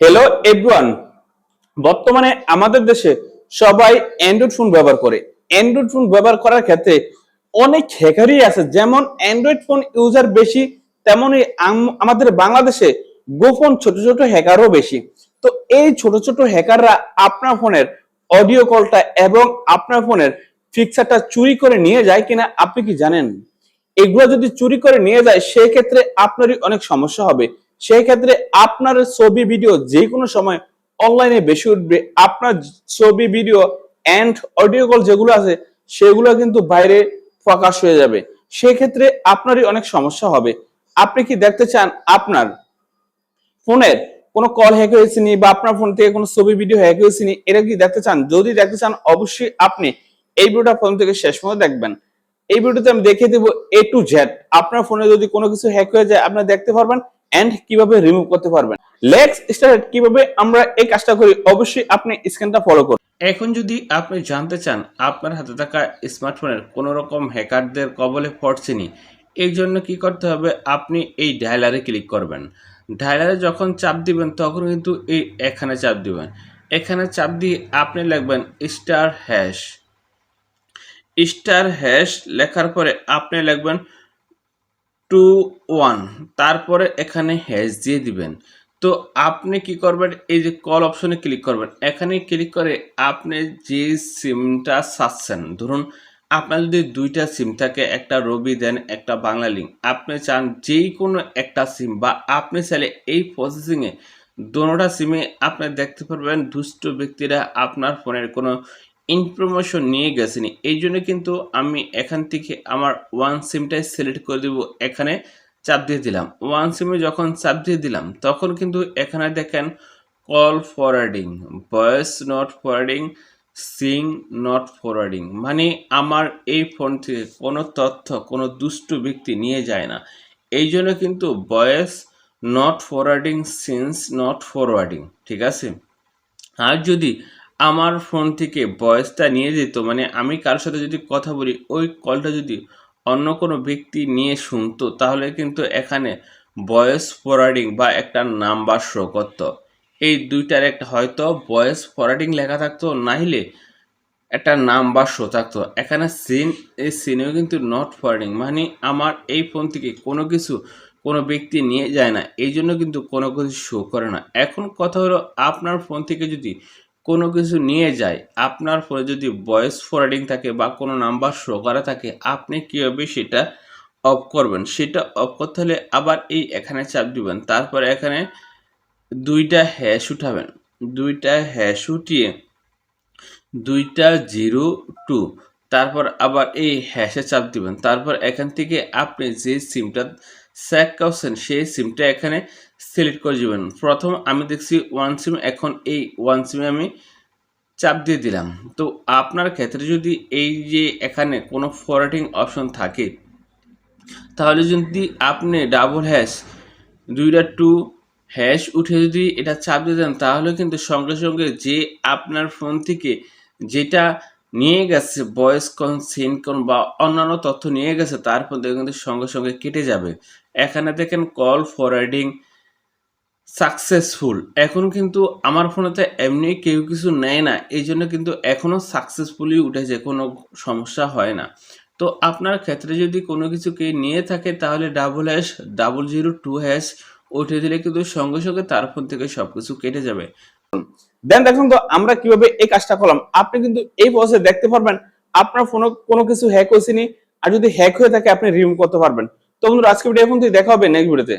Hello everyone. বর্তমানে আমাদের দেশে সবাই অ্যান্ড্রয়েড ফোন ব্যবহার করে। অ্যান্ড্রয়েড ফোন ব্যবহার করার ক্ষেত্রে অনেক হ্যাকারই আছে। যেমন অ্যান্ড্রয়েড ফোন ইউজার বেশি, তেমনই আমাদের বাংলাদেশে গোপন ছোট ছোট হ্যাকারও বেশি। তো এই ছোট ছোট হ্যাকাররা আপনার ফোনের অডিও কলটা এবং আপনার ফোনের ফিক্সারটা চুরি করে নিয়ে যায় কিনা আপনি কি জানেন? এগুলো যদি চুরি করে নিয়ে যায় সেই ক্ষেত্রে আপনারই অনেক সমস্যা হবে। সেই ক্ষেত্রে আপনার ছবি ভিডিও যে কোনো সময় অনলাইনে বেশি উঠবে। আপনার ছবি ভিডিও এন্ড অডিও কল যেগুলো আছে সেগুলো কিন্তু বাইরে প্রকাশ হয়ে যাবে। সেই ক্ষেত্রে আপনারই অনেক সমস্যা হবে। আপনি কি দেখতে চান আপনার ফোনের কোনো কল হ্যাক হয়েছে নি বা আপনার ফোন থেকে কোনো ছবি ভিডিও হ্যাক হয়েছে নি, এটা কি দেখতে চান? যদি দেখতে চান অবশ্যই আপনি এই ভিডিওটা প্রথম থেকে শেষ পর্যন্ত দেখবেন। এই ভিডিওতে আমি দেখিয়ে দেব এ টু জেড আপনার ফোনে যদি কোনো কিছু হ্যাক হয়ে যায় আপনি দেখতে পারবেন এন্ড কিভাবে রিমুভ করতে পারবেন। Let's start. কিভাবে আমরা এই কাজটা করি অবশ্যই আপনি স্ক্রিনটা ফলো করুন। এখন যদি আপনি জানতে চান আপনার হাতে থাকা স্মার্টফোনের কোনো রকম হ্যাকারদের কবলে পড়ছেনি, এই জন্য কি করতে হবে, আপনি এই ডায়ালারে ক্লিক করবেন। ডায়ালারে যখন চাপ দিবেন তখন কিন্তু এখানে চাপ দিবেন। এখানে চাপ দিয়ে আপনি লিখবেন স্টার হ্যাশ লেখার পরে আপনি লিখবেন 21, তারপরে এখানে হ্যাশ দিয়ে দিবেন। তো আপনি কি করবেন, এই যে কল অপশনে ক্লিক করবেন। এখানে ক্লিক করে আপনি যে সিমটা চাচ্ছেন, ধরুন আপনার যদি দুইটা সিম থাকে, একটা রবি দেন একটা বাংলা লিঙ্ক, আপনি চান যেই কোনো একটা সিম বা আপনি চাইলে এই প্রসেসিংয়ে দোনোটা সিমে আপনি দেখতে পারবেন দুষ্ট ব্যক্তিরা আপনার ফোনের কোনো ইনফরমেশন নিয়ে গেছেনি। এই জন্য কিন্তু আমি এখান থেকে আমার ওয়ান সিমটাই সিলেক্ট করে দেব। এখানে চাপ দিয়ে দিলাম। ওয়ান সিমে যখন চাপ দিয়ে দিলাম তখন কিন্তু এখানে দেখেন call forwarding, voice not forwarding, Singh not forwarding, মানে আমার এই ফোন থেকে কোনো তথ্য কোনো দুষ্ট ব্যক্তি নিয়ে যায় না। এই জন্য কিন্তু voice not forwarding, since not forwarding, ঠিক আছে। আর যদি আমার ফোন থেকে ভয়েসটা নিয়ে যেত, মানে আমি কারোর সাথে যদি কথা বলি ওই কলটা যদি অন্য কোনো ব্যক্তি নিয়ে শুনতো, তাহলে কিন্তু এখানে ভয়েস ফরওয়ার্ডিং বা একটা নাম্বার শো করতো। এই দুইটার একটা হয়তো ভয়েস ফরওয়ার্ডিং লেখা থাকতো, নাহলে একটা নাম্বার শো থাকতো। এখানে এই সিনেও কিন্তু নট ফরওয়ার্ডিং, মানে আমার এই ফোন থেকে কোনো কিছু কোনো ব্যক্তি নিয়ে যায় না, এই জন্য কিন্তু কোনো কিছু শো করে না। এখন কথা হলো, আপনার ফোন থেকে যদি কোনো কিছু নিয়ে যায়, আপনার ফোনে যদি ভয়েস ফরওয়ার্ডিং থাকে বা কোনো নাম্বার শো করা থাকে, আপনি কীভাবে সেটা অফ করবেন? সেটা অফ করতে হলে আবার এখানে চাপ দিবেন। তারপরে এখানে দুইটা হ্যাশ উঠাবেন। দুইটা হ্যাশ উঠিয়ে 2টা 0 2, তারপর আবার এই হ্যাশে চাপ দিবেন। তারপর এখান থেকে আপনি যে সিমটা চেক করছেন সেই সিমটা এখানে সিলেক্ট করে দিবেন। প্রথম আমি দেখছি ওয়ান সিম, এখন এই ওয়ান সিমে আমি চাপ দিয়ে দিলাম। তো আপনার ক্ষেত্রে যদি এই যে এখানে কোনো ফরওয়ার্ডিং অপশন থাকে, তাহলে যদি আপনি ডাবল হ্যাশ 2 হ্যাশ উঠে যদি এটা চাপ দিয়ে দেন, তাহলে কিন্তু সঙ্গে সঙ্গে যে আপনার ফোন থেকে যেটা নিয়ে গেছে ভয়েস কন, সিন কন বা অন্যান্য তথ্য নিয়ে গেছে, তারপর কিন্তু সঙ্গে সঙ্গে কেটে যাবে। এখানে দেখেন কল ফরওয়ার্ডিং সাকসেসফুল। এখন কিন্তু আমার ফোনেতে এমনি কেউ কিছু নেয় না, এই জন্য কিন্তু এখনও সাকসেসফুলি উঠেছে, কোনো সমস্যা হয় না। তো আপনার ক্ষেত্রে যদি কোনো কিছু কেউ নিয়ে থাকে, তাহলে #002# উঠে দিলে কিন্তু সঙ্গে সঙ্গে তার ফোন থেকে সবকিছু কেটে যাবে। দেন দেখুন তো আমরা কিভাবে এই কাজটা করলাম। আপনি কিন্তু এই প্রসেসে দেখতে পারবেন আপনার ফোনে কোনো কিছু হ্যাক হয়েছে নি, আর যদি হ্যাক হয়ে থাকে আপনি রিমুভ করতে পারবেন। তো বন্ধুরা আজকে ভিডিও এখন থেকে দেখা হবে নেক্সট ভিডিওতে।